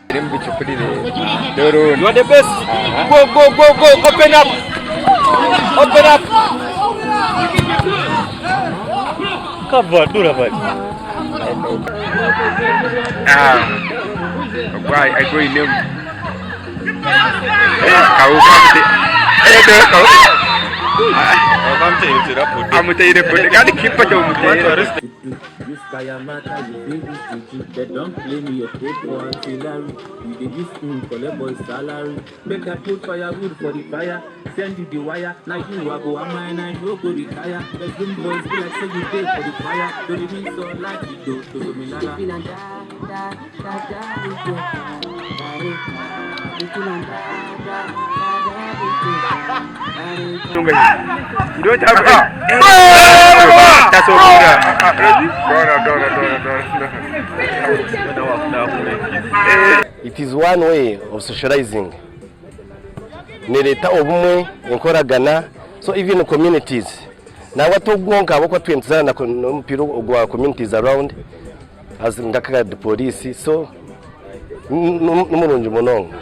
You are the best. Go. Open up. Cover, do that. Why I go in them? I'm going to keep it. This guy matter, you feel this street. They don't play me a photo or artillery. You did this for the boy's salary. Make a put firewood for the fire. Send you the wire. Now you are go mine and you go retire. The green boys be like say you pay for the fire. Don't you be so like you do to the Milana. You don't have that's all. It is one way of socializing. Nereta obumwe enkoragana, so even communities. Na watu gonka abako twentza na mpiro ogwa communities around as ngaka the police, so numurunji monongo.